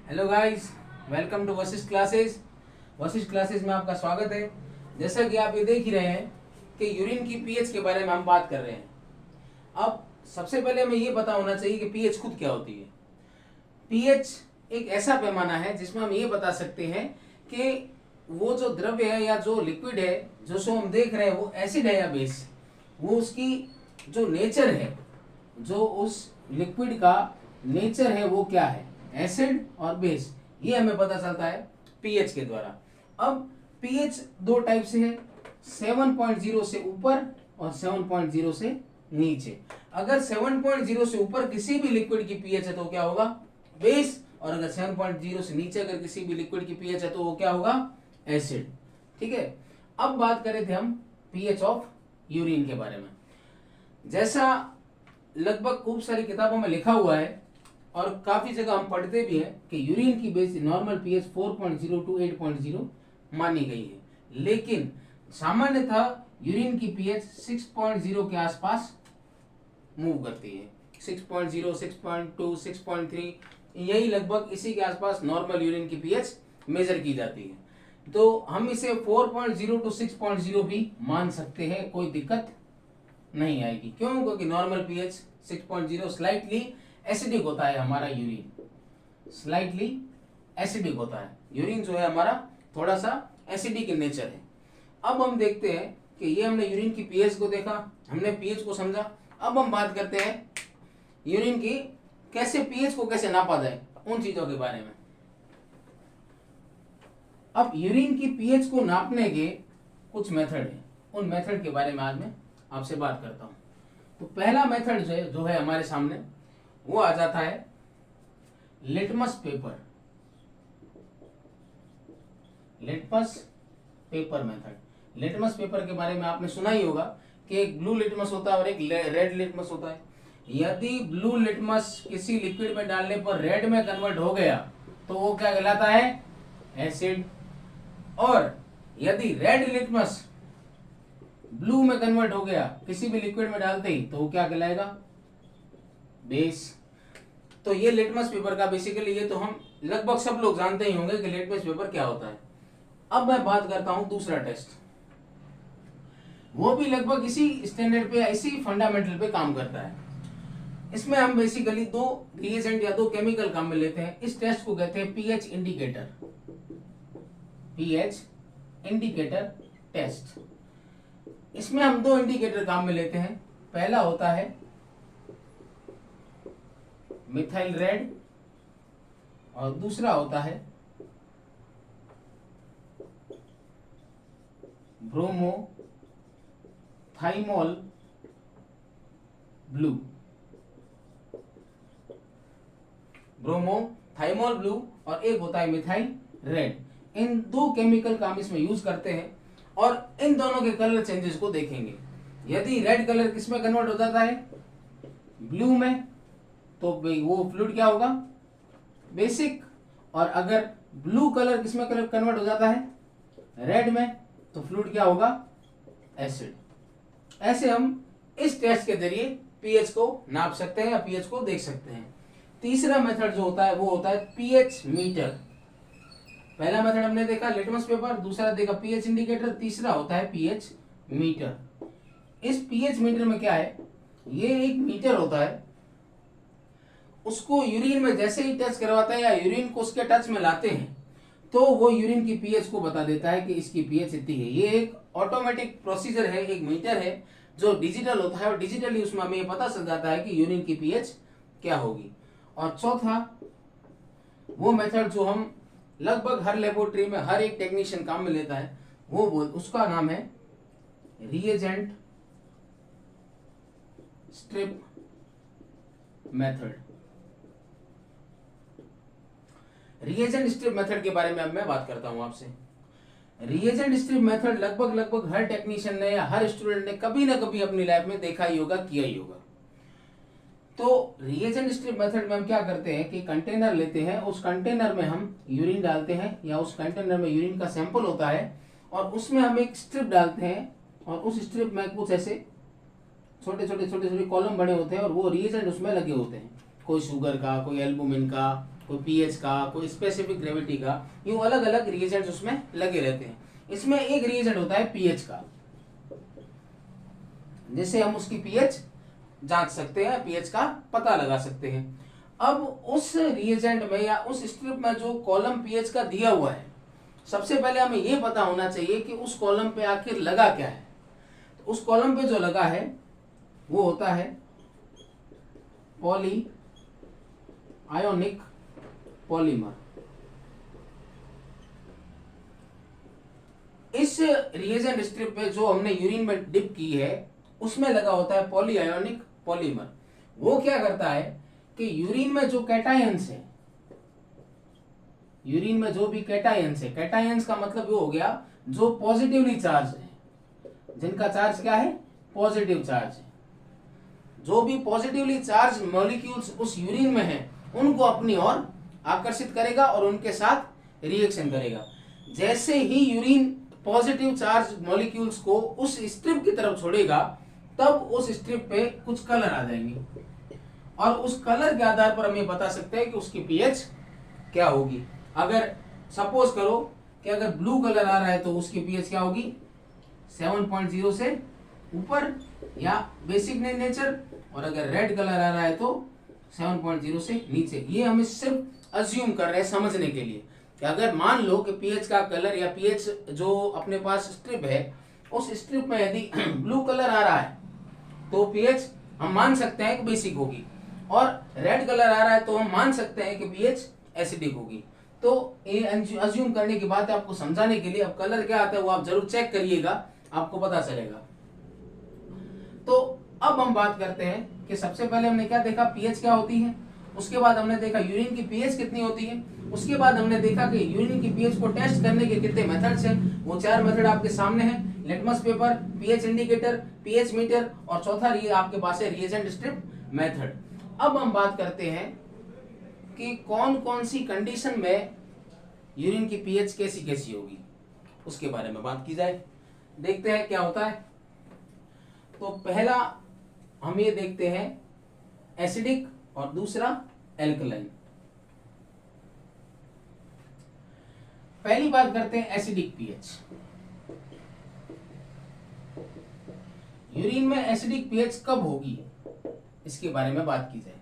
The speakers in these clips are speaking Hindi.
Hello guys, welcome to Vashishtha classes. Vashishtha classes में आपका स्वागत है। जैसा कि आप ये देख ही रहे हैं कि यूरिन की पीएच के बारे में हम बात कर रहे हैं। अब सबसे पहले हमें ये पता होना चाहिए कि पीएच खुद क्या होती है। पीएच एक ऐसा पैमाना है जिसमें हम ये बता सकते हैं कि वो जो द्रव्य है या जो लिक्विड है जो हम देख रहे हैं वो एसिड है या बेस, वो उसकी जो नेचर है, जो उस लिक्विड का नेचर है वो क्या है, एसिड और बेस, ये हमें पता चलता है पीएच के द्वारा। अब पीएच दो टाइप से है, 7.0 से ऊपर और 7.0 से नीचे। अगर 7.0 से ऊपर किसी भी लिक्विड की पीएच है तो क्या होगा, बेस, और अगर 7.0 से नीचे अगर किसी भी लिक्विड की पीएच है तो वो क्या होगा, एसिड। ठीक है। अब बात करें थे हम पीएच ऑफ यूरिन के बारे में। जैसा लगभग खूब सारी किताबों में लिखा हुआ है और काफी जगह हम पढ़ते भी हैं कि यूरिन की बेस नॉर्मल पीएच 4.0 टू 8.0 मानी गई है, लेकिन सामान्यतः यूरिन की पीएच 6.0 के आसपास मूव करती है। 6.0, 6.2, 6.3, यही लगभग इसी के आसपास नॉर्मल यूरिन की पीएच मेजर की जाती है। तो हम इसे 4.0 टू 6.0 भी मान सकते हैं, कोई दिक्कत नहीं आएगी। क्यों? क्योंकि नॉर्मल पीएच 6.0 स्लाइटली एसिडिक होता है। हमारा यूरिन स्लाइटली एसिडिक होता है। यूरिन जो है हमारा थोड़ा सा एसिडिक इन नेचर है। अब हम देखते हैं कि ये हमने यूरिन की पीएच को देखा, हमने पीएच को समझा। अब हम बात करते हैं यूरिन की कैसे पीएच को कैसे नापा जाए, उन चीजों के बारे में। अब यूरिन की पीएच को नापने के कुछ मेथड हैं, उन मेथड के बारे में आज मैं आपसे बात करता हूं। तो पहला मेथड जो है हमारे सामने वो आ जाता है litmus paper. Litmus paper method. Litmus paper के बारे में आपने सुना ही होगा कि एक ब्लू लिटमस होता है और एक रेड लिटमस होता है। यदि ब्लू लिटमस किसी लिक्विड में डालने पर रेड में कन्वर्ट हो गया तो वो क्या कहलाता है, एसिड। और यदि रेड लिटमस ब्लू में कन्वर्ट हो गया किसी भी लिक्विड में डालते ही तो वो क्या कहलाएगा, बेस। तो ये लिटमस पेपर का बेसिकली, ये तो हम लगभग सब लोग जानते ही होंगे कि लिटमस पेपर क्या होता है। अब मैं बात करता हूं दूसरा टेस्ट, वो भी लगभग इसी स्टैंडर्ड पे, इसी फंडामेंटल पे काम करता है। इसमें हम बेसिकली दो रिएजेंट या दो केमिकल काम में लेते हैं। इस टेस्ट को कहते हैं pH indicator. PH indicator test. इसमें हम दो इंडिकेटर काम में लेते हैं। पहला होता है मिथाइल रेड और दूसरा होता है bromo thymol blue. Bromo thymol blue और एक होता है मिथाइल रेड। इन दो केमिकल का हम इसमें यूज करते हैं और इन दोनों के कलर चेंजेस को देखेंगे। यदि रेड कलर किस में कन्वर्ट हो जाता है, ब्लू में, तो वो फ्लूइड क्या होगा, बेसिक। और अगर ब्लू कलर किस में कन्वर्ट हो जाता है, रेड में, तो फ्लूइड क्या होगा, एसिड। ऐसे हम इस टेस्ट के जरिए पीएच को नाप सकते हैं या पीएच को देख सकते हैं। तीसरा मेथड जो होता है वो होता है पीएच मीटर। पहला मेथड हमने देखा लिटमस पेपर, दूसरा देखा पीएच इंडिकेटर, तीसरा होता है पीएच मीटर। इस पीएच मीटर में क्या है, ये एक मीटर होता है, उसको यूरिन में जैसे ही टच करवाता है या यूरिन को उसके टच में लाते हैं तो वो यूरिन की पीएच को बता देता है कि इसकी पीएच इतनी है। ये एक ऑटोमेटिक प्रोसीजर है, एक मीटर है जो डिजिटल होता है और डिजिटली उसमें हमें पता चल जाता है कि यूरिन की पीएच क्या होगी। और चौथा वो मेथड जो हम लगभग हर लेबोरेटरी में हर एक टेक्नीशियन काम में लेता है, वो उसका नाम है reagent strip method. Reagent strip method के बारे में अब मैं बात करता हूं आपसे। रिएजेंट स्ट्रिप मेथड लगभग हर टेक्नीशियन ने या हर स्टूडेंट ने कभी ना कभी अपनी लाइफ में देखा ही होगा, किया ही होगा। तो रिएजेंट स्ट्रिप मेथड में हम क्या करते हैं कि कंटेनर लेते हैं, उस कंटेनर में हम यूरिन डालते हैं या उस कंटेनर में यूरिन का सैंपल होता है और उसमें हम एक स्ट्रिप डालते हैं और उस स्ट्रिप में कुछ ऐसे छोटे छोटे कॉलम बने होते हैं और वो रिएजेंट उसमें लगे होते हैं। कोई शुगर का, कोई एल्बुमिन का, कोई पीएच का, कोई स्पेसिफिक ग्रेविटी का, यूं अलग अलग रिएजेंट्स उसमें लगे रहते हैं। इसमें एक रिएजेंट होता है पीएच का, जिससे हम उसकी पीएच जांच सकते हैं, पीएच का पता लगा सकते हैं। अब उस रिएजेंट में या उस स्ट्रिप में जो कॉलम पीएच का दिया हुआ है, सबसे पहले हमें यह पता होना चाहिए कि उस कॉलम पे आखिर लगा क्या है। तो उस कॉलम पे जो लगा है वो होता है पॉली आयोनिक पॉलीमर। इस रिएजेंट स्ट्रिप पे जो हमने यूरिन में डिप की है उसमें लगा होता है पॉली आयोनिक पॉलीमर। वो क्या करता है कि यूरिन में जो कैटायंस है, यूरिन में जो भी कैटायंस है, कैटायंस का मतलब वो हो गया जो पॉजिटिवली चार्ज है, जिनका चार्ज क्या है, पॉजिटिव चार्ज है। जो भी पॉजिटिवली चार्ज मॉलिक्यूल्स उस यूरिन में हैं उनको अपनी ओर आकर्षित करेगा और उनके साथ रिएक्शन करेगा। जैसे ही यूरिन पॉजिटिव चार्ज मॉलिक्यूल्स को उस स्ट्रिप की तरफ छोड़ेगा तब उस स्ट्रिप पे कुछ कलर आ जाएंगे और उस कलर के आधार पर हम ये बता सकते हैं कि उसकी पीएच क्या होगी। अगर सपोज करो कि अगर ब्लू कलर आ रहा है तो उसकी पीएच क्या होगी, 7.0 से ऊपर या बेसिक नेचर, और अगर रेड कलर आ रहा है तो 7.0 से नीचे। ये हम सिर्फ अज्यूम कर रहे हैं समझने के लिए कि अगर मान लो कि पीएच का कलर या पीएच जो अपने पास स्ट्रिप है उस स्ट्रिप में यदि ब्लू कलर आ रहा है तो पीएच हम मान सकते हैं कि बेसिक होगी, और रेड कलर आ रहा है तो हम मान सकते हैं कि पीएच एसिडिक होगी। तो ये अज्यूम करने की बात है आपको समझाने के लिए। अब कलर क्या आता है वो आप जरूर चेक करिएगा, आपको पता चलेगा। तो अब हम बात करते हैं कि सबसे पहले हमने क्या देखा, पीएच क्या होती है, उसके बाद हमने देखा यूरिन की पीएच कितनी होती है, उसके बाद हमने देखा कि यूरिन की पीएच को टेस्ट करने के कितने मेथड्स हैं। वो 4 मेथड आपके सामने हैं, litmus paper, pH indicator, pH meter, और चौथा ये आपके पास है रिएजेंट स्ट्रिप मेथड। अब हम बात करते हैं कि कौन कौन सी कंडीशन में यूरिन की पीएच कैसी कैसी होगी, उसके बारे में बात की जाए। देखते हैं क्या होता है। तो पहला हम ये देखते हैं एसिडिक और दूसरा एल्कलाइन। पहली बात करते हैं एसिडिक पीएच। यूरिन में एसिडिक पीएच कब होगी इसके बारे में बात की जाए।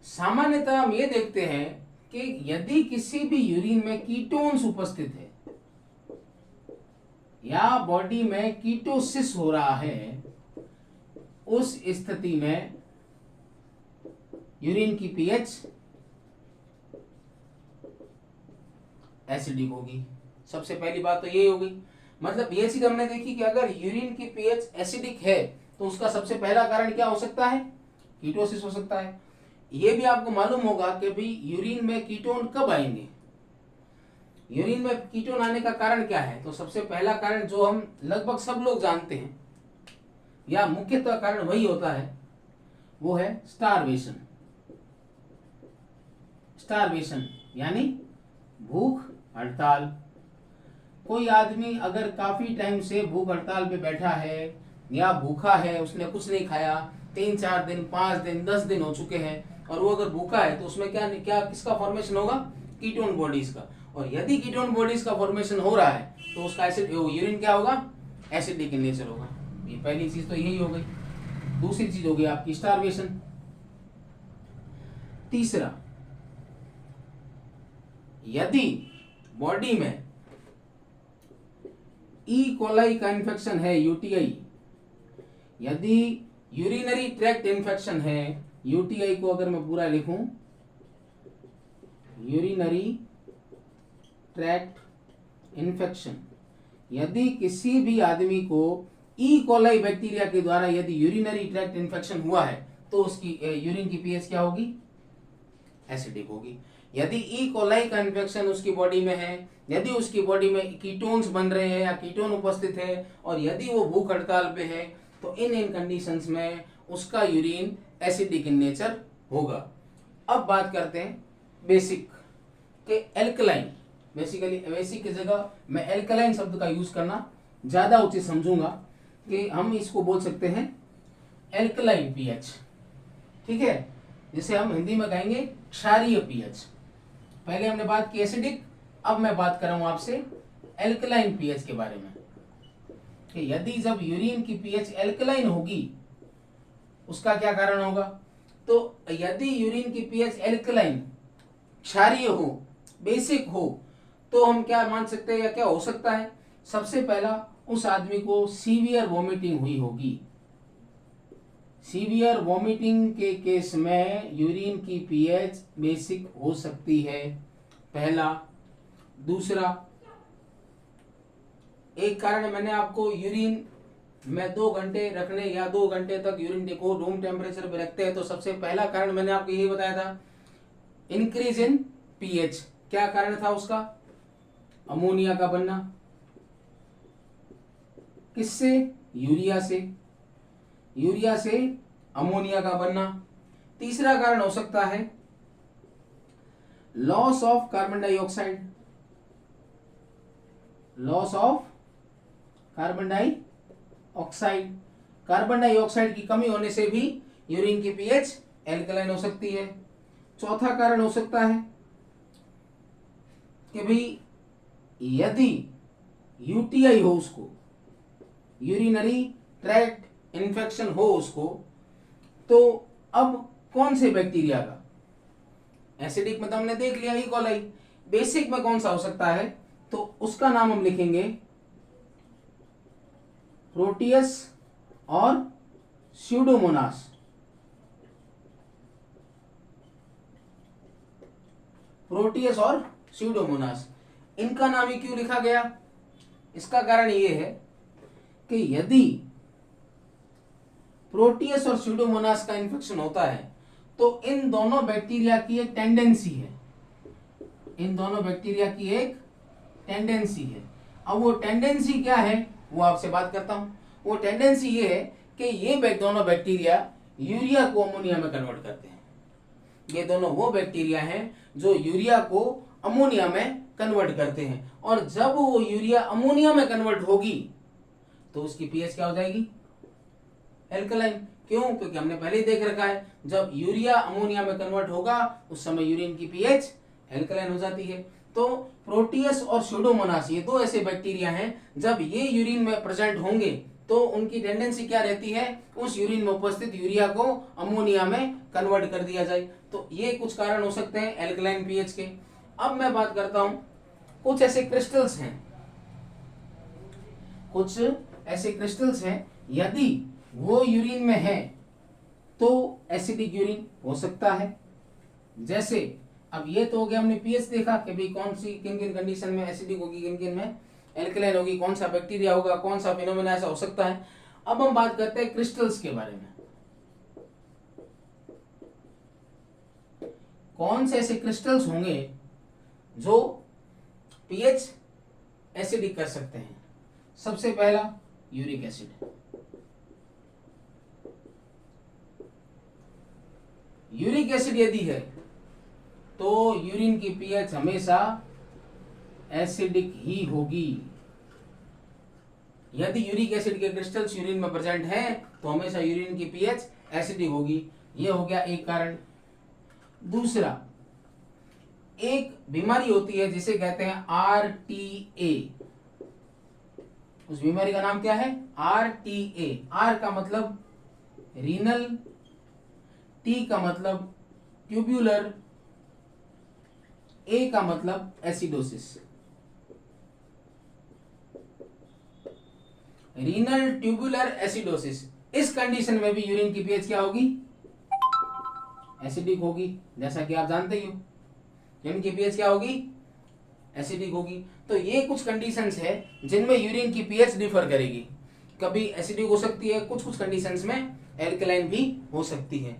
सामान्यतः हम ये देखते हैं कि यदि किसी भी यूरिन में कीटोन्स उपस्थित है या बॉडी में कीटोसिस हो रहा है, उस स्थिति में यूरिन की पीएच एसिडिक होगी। सबसे पहली बात तो ये होगी, मतलब ये चीज हमने देखी कि अगर यूरिन की पीएच एसिडिक है तो उसका सबसे पहला कारण क्या हो सकता है, कीटोसिस हो सकता है। ये भी आपको मालूम होगा कि भी यूरिन में कीटोन कब आएंगे, यूरिन में कीटोन आने का कारण क्या है। तो सबसे पहला कारण जो हम लगभग सब लोग जानते हैं या मुख्यतः कारण वही होता है वो है स्टारवेशन। स्टारवेशन यानी भूख हड़ताल। कोई आदमी अगर काफी टाइम से भूख हड़ताल पे बैठा है या भूखा है, उसने कुछ नहीं खाया, 3-4 दिन 5 दिन 10 दिन हो चुके हैं, और वो अगर भूखा है तो उसमें क्या क्या किसका फॉर्मेशन होगा, कीटोन बॉडीज का। और यदि कीटोन बॉडीज का फॉर्मेशन हो रहा है तो उसका एसिड यूरिन क्या होगा, एसिडिक इन नेचर होगा। ये पहली चीज तो यही हो गई। दूसरी चीज होगी आपकी स्टारवेशन। तीसरा, यदि बॉडी में ई कोलाई का इन्फेक्शन है, यूटीआई, यदि यूरिनरी ट्रैक्ट इन्फेक्शन है, यूटीआई को अगर मैं पूरा लिखूं, यूरिनरी ट्रैक्ट इन्फेक्शन, यदि किसी भी आदमी को ई कोलाई बैक्टीरिया के द्वारा यदि यूरिनरी ट्रैक्ट इन्फेक्शन हुआ है तो उसकी यूरिन की पीएच क्या होगी, एसिडिक होगी। यदि ई कोलाई का इन्फेक्शन उसकी बॉडी में है, यदि उसकी बॉडी में कीटोन्स बन रहे हैं या कीटोन उपस्थित है, और यदि वो भूख हड़ताल पे है, तो इन कंडीशंस में उसका यूरिन एसिडिक इन नेचर होगा। अब बात करते हैं बेसिक के एल्कलाइन। बेसिकली बेसिक की जगह मैं एल्कलाइन शब्द का यूज करना ज्यादा उचित समझूंगा कि हम इसको बोल सकते हैं एल्कलाइन पीएच। ठीक है, जिसे हम हिंदी में कहेंगे क्षारीय पीएच। पहले हमने बात की एसिडिक, अब मैं बात कर रहा हूं आपसे एल्कलाइन पीएच के बारे में कि यदि जब यूरिन की पीएच एल्कलाइन होगी उसका क्या कारण होगा। तो यदि यूरिन की पीएच एल्कलाइन क्षारीय हो, बेसिक हो, तो हम क्या मान सकते हैं या क्या हो सकता है। सबसे पहला, उस आदमी को सीवियर वॉमिटिंग हुई होगी। सीवियर वॉमिटिंग के केस में यूरिन की पीएच बेसिक हो सकती है, पहला। दूसरा, एक कारण मैंने आपको यूरिन में 2 घंटे रखने या 2 घंटे तक यूरिन को रूम टेम्परेचर पे रखते हैं, तो सबसे पहला कारण मैंने आपको यही बताया था, इंक्रीज इन पीएच। क्या कारण था उसका, अमोनिया का बनना। किससे, यूरिया से, यूरिया से अमोनिया का बनना। तीसरा कारण हो सकता है loss of carbon dioxide, loss of carbon dioxide. Carbon dioxide की कमी होने से भी यूरिन की पीएच एल्कलाइन हो सकती है। चौथा कारण हो सकता है कि भाई यदि यूटीआई हो, उसको यूरिनरी ट्रैक्ट इन्फेक्शन हो उसको, तो अब कौन से बैक्टीरिया का, एसिडिक में तो हमने देख लिया ई कॉलाई, बेसिक में कौन सा हो सकता है, तो उसका नाम हम लिखेंगे प्रोटियस और स्यूडोमोनास। प्रोटियस और स्यूडोमोनास, इनका नाम ही क्यों लिखा गया, इसका कारण यह है कि यदि प्रोटियस और स्यूडोमोनास का इन्फेक्शन होता है तो इन दोनों बैक्टीरिया की एक टेंडेंसी है, इन दोनों बैक्टीरिया की एक टेंडेंसी है। अब वो टेंडेंसी क्या है वो आपसे बात करता हूं। वो टेंडेंसी ये है कि ये दोनों बैक्टीरिया यूरिया को अमोनिया में कन्वर्ट करते हैं। ये दोनों वो बैक्टीरिया हैं जो यूरिया को अमोनिया में कन्वर्ट करते हैं, और जब वो यूरिया अमोनिया में कन्वर्ट होगी तो उसकी पीएच क्या हो जाएगी, एल्कलाइन। क्यों, क्योंकि हमने पहले ही देख रखा है जब यूरिया अमोनिया में कन्वर्ट होगा उस समय यूरिन की पीएच एल्कलाइन हो जाती है। तो प्रोटियस और स्यूडोमोनास ये दो ऐसे बैक्टीरिया हैं, जब ये यूरिन में प्रेजेंट होंगे तो उनकी टेंडेंसी क्या रहती है, उस यूरिन में उपस्थित यूरिया को अमोनिया में कन्वर्ट कर दिया जाए। तो ये कुछ कारण हो सकते हैं एल्कलाइन पीएच के। अब मैं बात करता हूं, कुछ ऐसे क्रिस्टल्स हैं, कुछ ऐसे क्रिस्टल्स हैं, यदि वो यूरिन में है तो एसिडिक यूरिन हो सकता है। जैसे अब ये तो हो गया, हमने पीएच देखा कि भाई कौन सी किन किन कंडीशन में एसिडिक होगी, किन किन में एल्कलाइन होगी, कौन सा बैक्टीरिया होगा, कौन सा फिनोमेना ऐसा हो सकता है। अब हम बात करते हैं क्रिस्टल्स के बारे में। कौन से ऐसे क्रिस्टल्स होंगे जो पीएच एसिडिक कर सकते हैं। सबसे पहला यूरिक एसिड। यूरिक एसिड यदि है तो यूरिन की पीएच हमेशा एसिडिक ही होगी। यदि यूरिक एसिड के क्रिस्टल्स यूरिन में प्रेजेंट हैं तो हमेशा यूरिन की पीएच एसिडिक होगी। यह हो गया एक कारण। दूसरा, एक बीमारी होती है जिसे कहते हैं आरटीए। उस बीमारी का नाम क्या है, आरटीए। आर का मतलब रीनल, टी का मतलब ट्यूब्यूलर, ए का मतलब एसिडोसिस। रीनल ट्यूबुलर एसिडोसिस, इस कंडीशन में भी यूरिन की पीएच क्या होगी, एसिडिक होगी। जैसा कि आप जानते ही हो यूरिन की पीएच क्या होगी, एसिडिक होगी। तो ये कुछ कंडीशंस है जिनमें यूरिन की पीएच डिफर करेगी। कभी एसिडिक हो सकती है, कुछ कुछ कंडीशंस में एल्कलाइन भी हो सकती है।